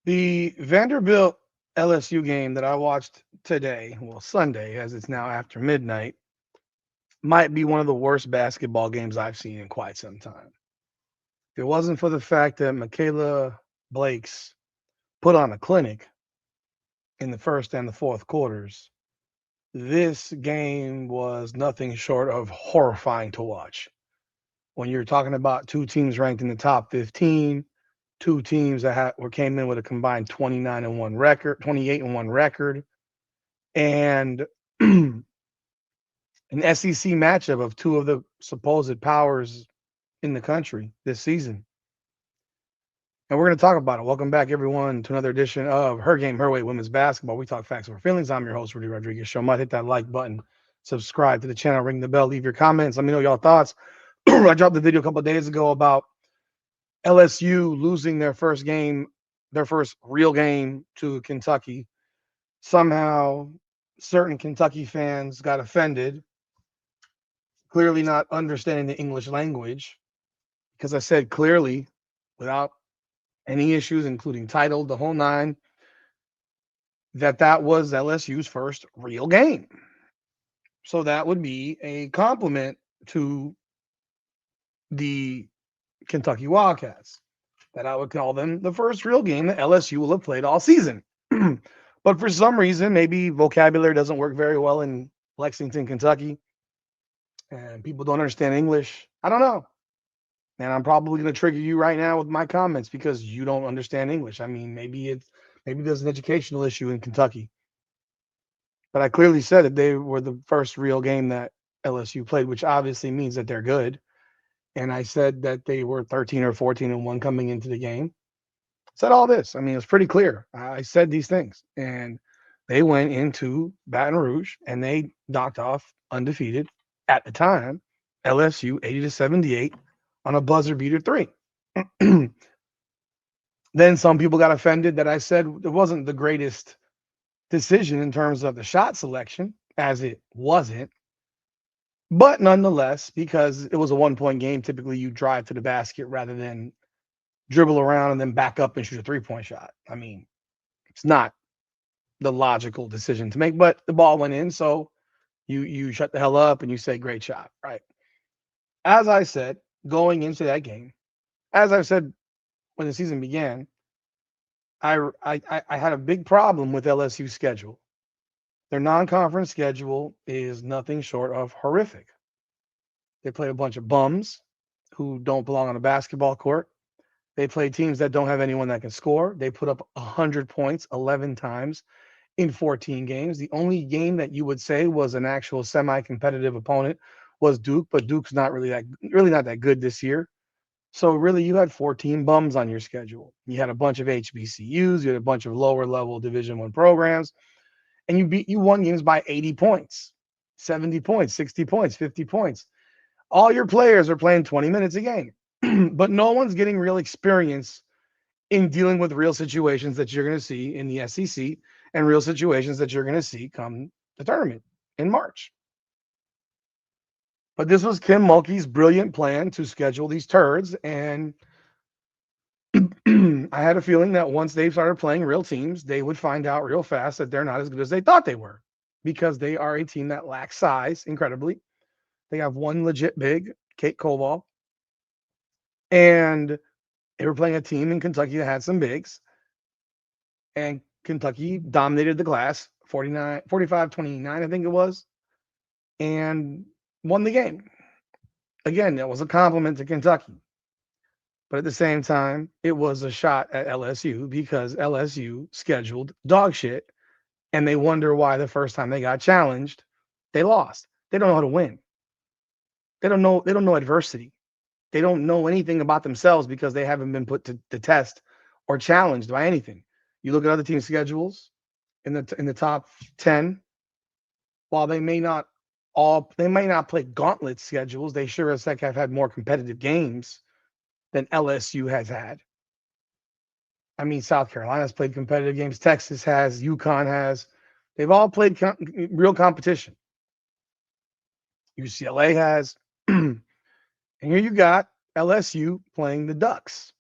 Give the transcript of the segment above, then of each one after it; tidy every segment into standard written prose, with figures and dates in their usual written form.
The Vanderbilt LSU game that I watched today, well, Sunday, as it's now after midnight, might be one of the worst basketball games I've seen in quite some time. If it wasn't for the fact that Mikayla Blakes put on a clinic in the first and the fourth quarters, this game was nothing short of horrifying to watch. When you're talking about two teams ranked in the top 15, two teams that came in with a combined 29 and 1 record, 28 and 1 record, and an SEC matchup of two of the supposed powers in the country this season. And we're going to talk about it. Welcome back, everyone, to another edition of Her Game, Her Way Women's Basketball. We talk facts over feelings. I'm your host, Rudy Rodriguez. Show might hit that like button, subscribe to the channel, ring the bell, leave your comments. Let me know y'all thoughts. I dropped the video a couple of days ago about LSU losing their first game, their first real game to Kentucky. Somehow, certain Kentucky fans got offended, clearly not understanding the English language, because I said clearly, without any issues, including title, the whole nine, that was LSU's first real game. So that would be a compliment to the Kentucky Wildcats, that I would call them the first real game that LSU will have played all season. But for some reason, maybe vocabulary doesn't work very well in Lexington, Kentucky, and people don't understand English. I don't know. And I'm probably going to trigger you right now with my comments because you don't understand English. I mean, maybe there's an educational issue in Kentucky, but I clearly said that they were the first real game that LSU played, which obviously means that they're good. And I said that they were 13 or 14 and 1 coming into the game. Said all this. I mean, it's pretty clear. I said these things, and they went into Baton Rouge and they knocked off undefeated at the time LSU 80-78 on a buzzer beater three. Then some people got offended that I said it wasn't the greatest decision in terms of the shot selection, as it wasn't. But nonetheless, because it was a 1 point game, typically you drive to the basket rather than dribble around and then back up and shoot a 3 point shot. I mean, it's not the logical decision to make, but the ball went in, so you shut the hell up and you say great shot, right? As I said going into that game, as I've said when the season began, I had a big problem with LSU's schedule. Their non-conference schedule is nothing short of horrific. They play a bunch of bums who don't belong on a basketball court. They play teams that don't have anyone that can score. They put up 100 points 11 times in 14 games. The only game that you would say was an actual semi-competitive opponent was Duke, but Duke's really not that good this year. So really, you had 14 bums on your schedule. You had a bunch of HBCUs, you had a bunch of lower level Division I programs, and you won games by 80 points, 70 points, 60 points, 50 points. All your players are playing 20 minutes a game, but no one's getting real experience in dealing with real situations that you're going to see in the SEC and real situations that you're going to see come the tournament in March. But this was Kim Mulkey's brilliant plan to schedule these turds. And I had a feeling that once they started playing real teams, they would find out real fast that they're not as good as they thought they were, because they are a team that lacks size incredibly. They have one legit big, Kate Koval, and they were playing a team in Kentucky that had some bigs, and Kentucky dominated the glass 45-29, I think it was, and won the game. Again, that was a compliment to Kentucky. But at the same time, it was a shot at LSU because LSU scheduled dog shit, and they wonder why the first time they got challenged, they lost. They don't know how to win. They don't know adversity. They don't know anything about themselves because they haven't been put to the test or challenged by anything. You look at other teams' schedules in the top 10, while they may not play gauntlet schedules, they sure as heck have had more competitive games than LSU has had. I mean, South Carolina's played competitive games. Texas has. UConn has. They've all played real competition. UCLA has. And here you got LSU playing the Ducks.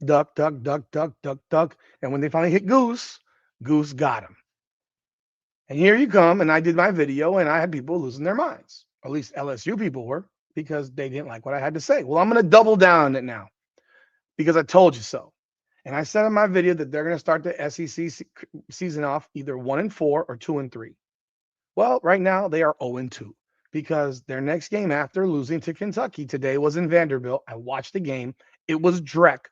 Duck, duck, duck, duck, duck, duck. And when they finally hit Goose, Goose got him. And here you come, and I did my video, and I had people losing their minds. At least LSU people were, because they didn't like what I had to say. Well, I'm going to double down on it now because I told you so. And I said in my video that they're going to start the SEC season off either 1-4 or 2-3. Well, right now they are 0-2 because their next game after losing to Kentucky today was in Vanderbilt. I watched the game. It was Drek,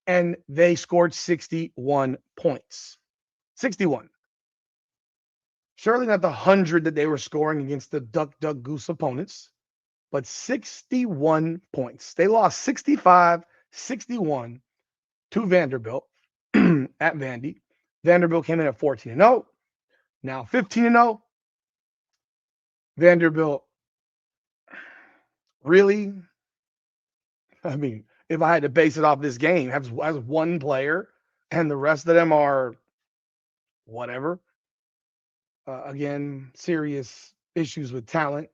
and they scored 61 points. 61. Surely not the 100 that they were scoring against the Duck Duck Goose opponents, but 61 points. They lost 65-61 to Vanderbilt at Vandy. Vanderbilt came in at 14-0, now 15-0. Vanderbilt, really? I mean, if I had to base it off this game, has one player and the rest of them are whatever. Again, serious issues with talent,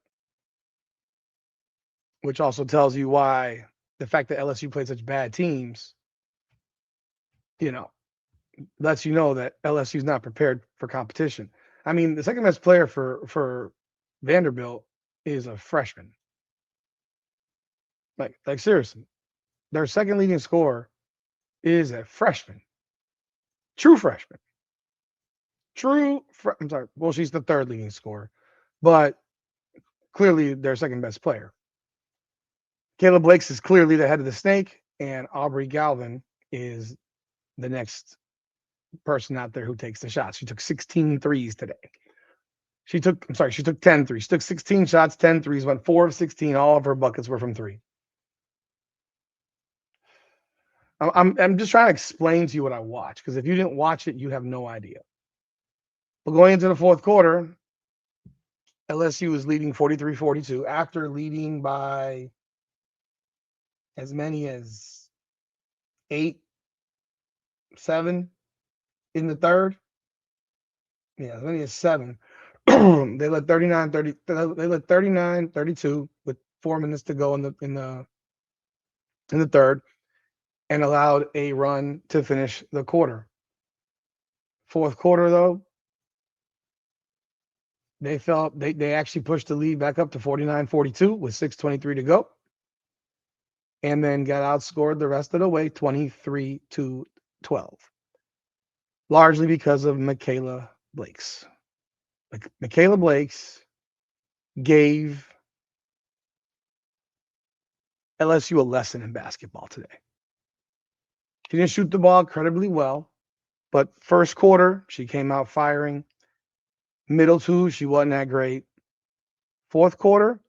which also tells you why the fact that LSU played such bad teams, you know, lets you know that LSU is not prepared for competition. I mean, the second best player for Vanderbilt is a freshman. Like seriously, their second leading scorer is a freshman, true freshman, I'm sorry. Well, she's the third leading scorer, but clearly their second best player. Mikayla Blakes is clearly the head of the snake, and Aubrey Galvin is the next person out there who takes the shots. She took 16 threes today. She took 10 threes. She took 16 shots, 10 threes, went 4 of 16. All of her buckets were from three. I'm just trying to explain to you what I watched, because if you didn't watch it, you have no idea. But going into the fourth quarter, LSU is leading 43-42 after leading by as many as 8, 7 in the third. Yeah, as many as 7. They led 39-32 with 4 minutes to go in the third, and allowed a run to finish the quarter. Fourth quarter, though, they actually pushed the lead back up to 49-42 with 6:23 to go, and then got outscored the rest of the way 23-12, largely because of Mikayla Blakes. Mikayla Blakes gave LSU a lesson in basketball today. She didn't shoot the ball incredibly well, but first quarter, she came out firing. Middle two, she wasn't that great. Fourth quarter,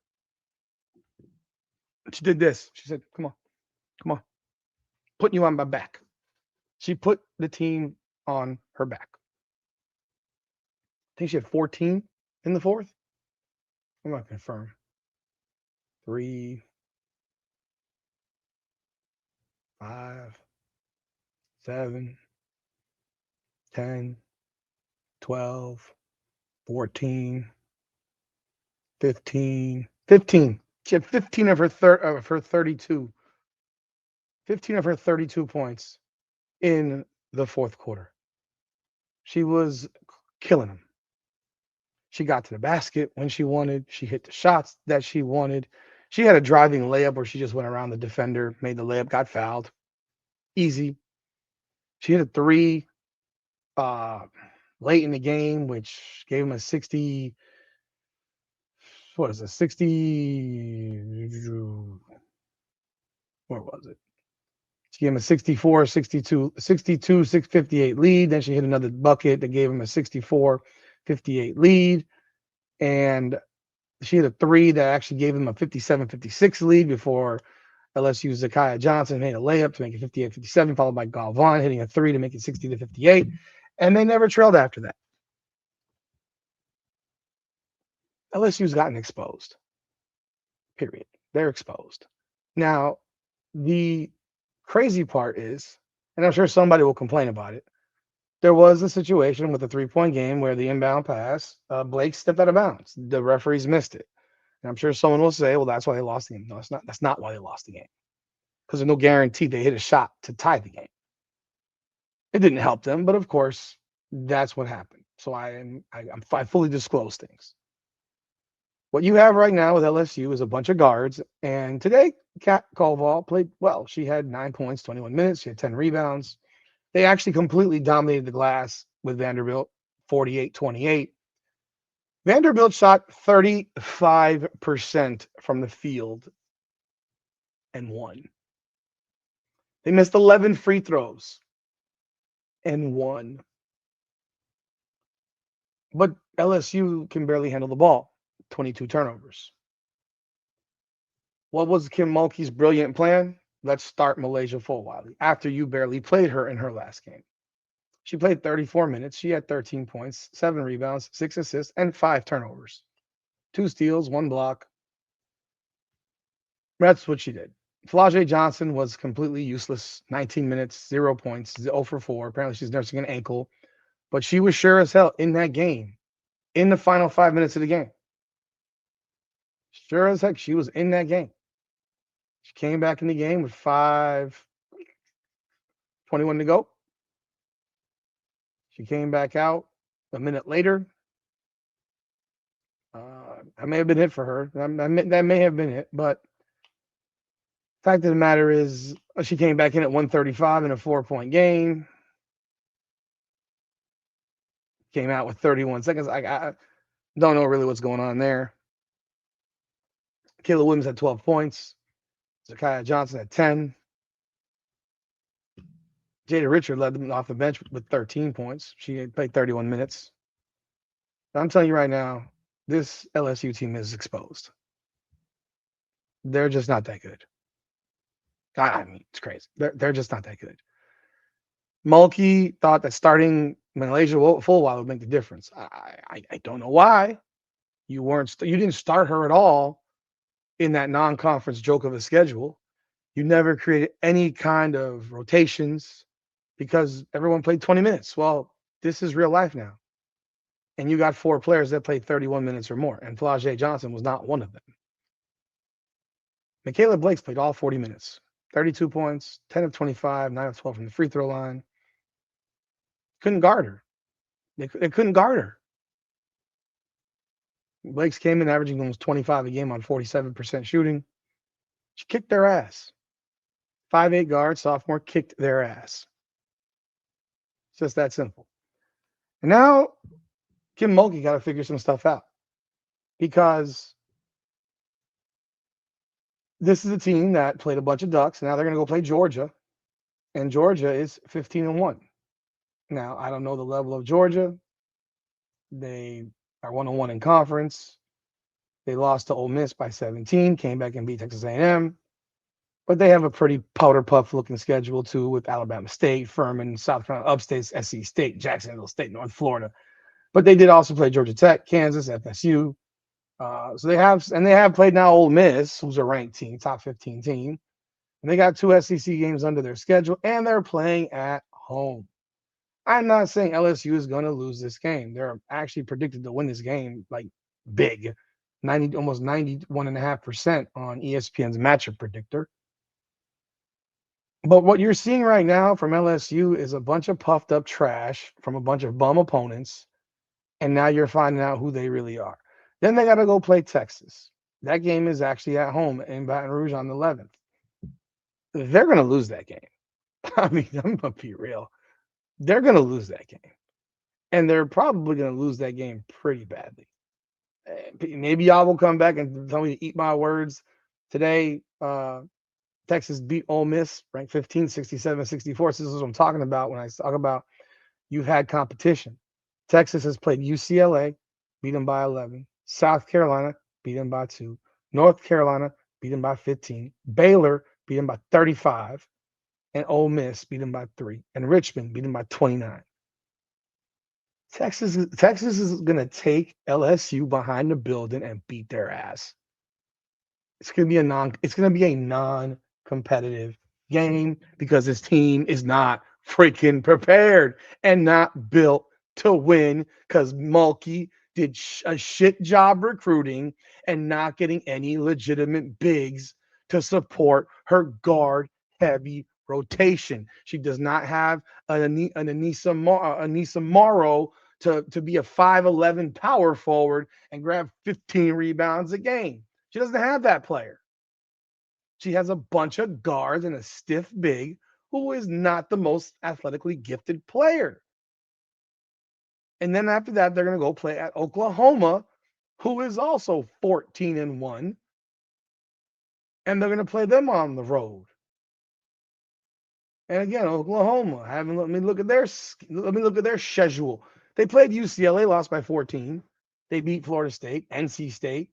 she did this. She said, come on, putting you on my back. She put the team on her back. I think she had 14 in the fourth. I'm not confirm. 3, 5, 7, 10, 12, 14, 15. She had 15 of her 32. 15 of her 32 points in the fourth quarter. She was killing them. She got to the basket when she wanted. She hit the shots that she wanted. She had a driving layup where she just went around the defender, made the layup, got fouled. Easy. She hit a 3 late in the game, which gave him a 60. What is it? 60. Where was it? She gave him a 64, 62, 658 lead. Then she hit another bucket that gave him a 64, 58 lead. And she hit a 3 that actually gave him a 57, 56 lead before LSU's Zakiya Johnson made a layup to make it 58, 57, followed by Galvan hitting a 3 to make it 60 to 58. And they never trailed after that. LSU's gotten exposed. Period. They're exposed. Now, the crazy part is, and I'm sure somebody will complain about it, there was a situation with the 3-point game where the inbound pass, Blake stepped out of bounds. The referees missed it. And I'm sure someone will say, well, that's why they lost the game. No, it's not. That's not why they lost the game. because there's no guarantee they hit a shot to tie the game. It didn't help them, but of course, that's what happened. So I fully disclose things. What you have right now with LSU is a bunch of guards, and today Kat Caldwell played well. She had 9 points, 21 minutes. She had 10 rebounds. They actually completely dominated the glass with Vanderbilt, 48-28. Vanderbilt shot 35% from the field and won. They missed 11 free throws and won. But LSU can barely handle the ball, 22 turnovers. What was Kim Mulkey's brilliant plan? Let's start Malaysia Fulwiley after you barely played her in her last game. She played 34 minutes. She had 13 points, 7 rebounds, 6 assists, and 5 turnovers. 2 steals, 1 block. That's what she did. Flau'jae Johnson was completely useless. 19 minutes, 0 points, 0 for 4. Apparently she's nursing an ankle. But she was sure as hell in that game, in the final 5 minutes of the game. Sure as heck, she was in that game. She came back in the game with 5:21 to go. She came back out a minute later. That may have been it for her. That may have been it. But fact of the matter is, she came back in at 135 in a 4-point game. Came out with 31 seconds. I don't know really what's going on there. Kayla Williams had 12 points. Zakiya Johnson had 10. Jada Richard led them off the bench with 13 points. She played 31 minutes. I'm telling you right now, this LSU team is exposed. They're just not that good. I mean, it's crazy. They're just not that good. Mulkey thought that starting Malaysia Fulwiley would make the difference. I don't know why. You didn't start her at all in that non-conference joke of a schedule. You never created any kind of rotations because everyone played 20 minutes. Well, this is real life now. And you got 4 players that played 31 minutes or more, and Flau'jae Johnson was not one of them. Mikayla Blakes played all 40 minutes. 32 points, 10 of 25, 9 of 12 from the free throw line. Couldn't guard her. They couldn't guard her. Blakes came in averaging almost 25 a game on 47% shooting. She kicked their ass. 5'8" guard, sophomore, kicked their ass. It's just that simple. And now Kim Mulkey got to figure some stuff out because this is a team that played a bunch of ducks. Now they're going to go play Georgia, and Georgia is 15-1. Now, I don't know the level of Georgia. They are 1-1 in conference. They lost to Ole Miss by 17, came back and beat Texas A&M. But they have a pretty powder puff looking schedule too with Alabama State, Furman, South Carolina, Upstate, SC State, Jacksonville State, North Florida. But they did also play Georgia Tech, Kansas, FSU. So they have played now Ole Miss, who's a ranked team, top 15 team. And they got 2 SEC games under their schedule, and they're playing at home. I'm not saying LSU is going to lose this game. They're actually predicted to win this game like big, almost 91.5% on ESPN's matchup predictor. But what you're seeing right now from LSU is a bunch of puffed up trash from a bunch of bum opponents, and now you're finding out who they really are. Then they got to go play Texas. That game is actually at home in Baton Rouge on the 11th. They're going to lose that game. I mean, I'm going to be real. They're going to lose that game. And they're probably going to lose that game pretty badly. Maybe y'all will come back and tell me to eat my words. Today, Texas beat Ole Miss, ranked 15, 67, 64. So this is what I'm talking about when I talk about you've had competition. Texas has played UCLA, beat them by 11. South Carolina, beat them by 2. North Carolina, beat them by 15. Baylor, beat them by 35. And Ole Miss, beat them by 3. And Richmond, beat them by 29. Texas is going to take LSU behind the building and beat their ass. It's going to be a non-competitive game because this team is not freaking prepared and not built to win because Mulkey did a shit job recruiting and not getting any legitimate bigs to support her guard heavy rotation. She does not have Anissa Morrow to be a 5'11 power forward and grab 15 rebounds a game. She doesn't have that player. She has a bunch of guards and a stiff big who is not the most athletically gifted player. And then after that, they're going to go play at Oklahoma, who is also 14-1. And they're going to play them on the road. And again, Oklahoma, let me look at their schedule. They played UCLA, lost by 14. They beat Florida State, NC State,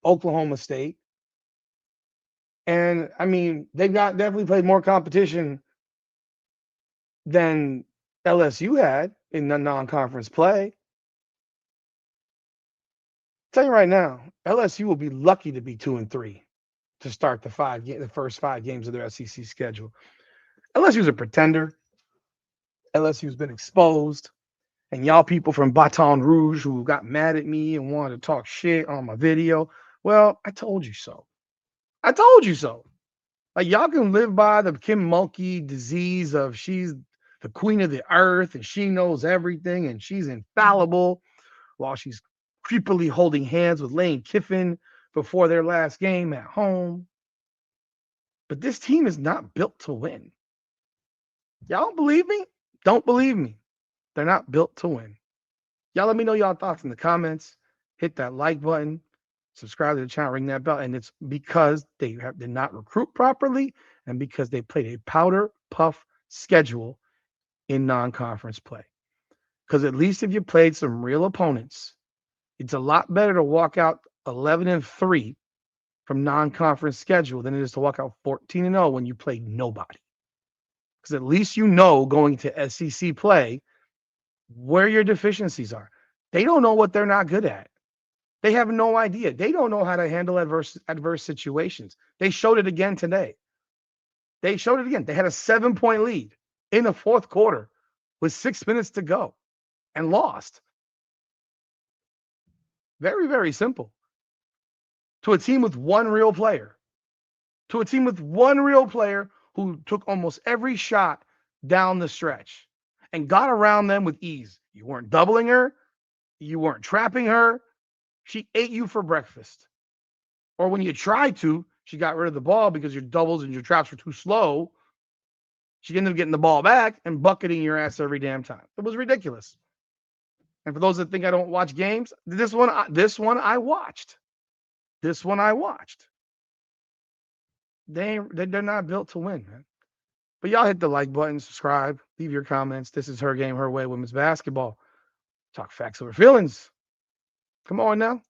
Oklahoma State. And I mean, they've got definitely played more competition than LSU had in the non-conference play. Tell you right now, LSU will be lucky to be 2-3 to start the first 5 games of their SEC schedule. LSU's a pretender. LSU's been exposed. And y'all people from Baton Rouge who got mad at me and wanted to talk shit on my video, well, I told you so. I told you so. Like, y'all can live by the Kim Mulkey disease of she's the queen of the earth and she knows everything and she's infallible while she's creepily holding hands with Lane Kiffin before their last game at home. But this team is not built to win. Y'all don't believe me? Don't believe me. They're not built to win. Y'all let me know y'all thoughts in the comments. Hit that like button. Subscribe to the channel. Ring that bell. And it's because they did not recruit properly and because they played a powder puff schedule in non-conference play. Because at least if you played some real opponents, it's a lot better to walk out 11-3 from non-conference schedule than it is to walk out 14-0 when you play nobody. Because at least you know going to SEC play where your deficiencies are. They don't know what they're not good at. They have no idea. They don't know how to handle adverse situations. They showed it again today. They showed it again. They had a 7-point lead in the fourth quarter with 6 minutes to go and lost. Very, very simple. To a team with one real player. To a team with one real player who took almost every shot down the stretch and got around them with ease. You weren't doubling her. You weren't trapping her. She ate you for breakfast. Or when you tried to, she got rid of the ball because your doubles and your traps were too slow. She ended up getting the ball back and bucketing your ass every damn time. It was ridiculous. And for those that think I don't watch games, this one I watched. This one I watched. They're not built to win, man. But y'all hit the like button, subscribe, leave your comments. This is Her Game, Her Way, women's basketball. Talk facts over feelings. Come on now.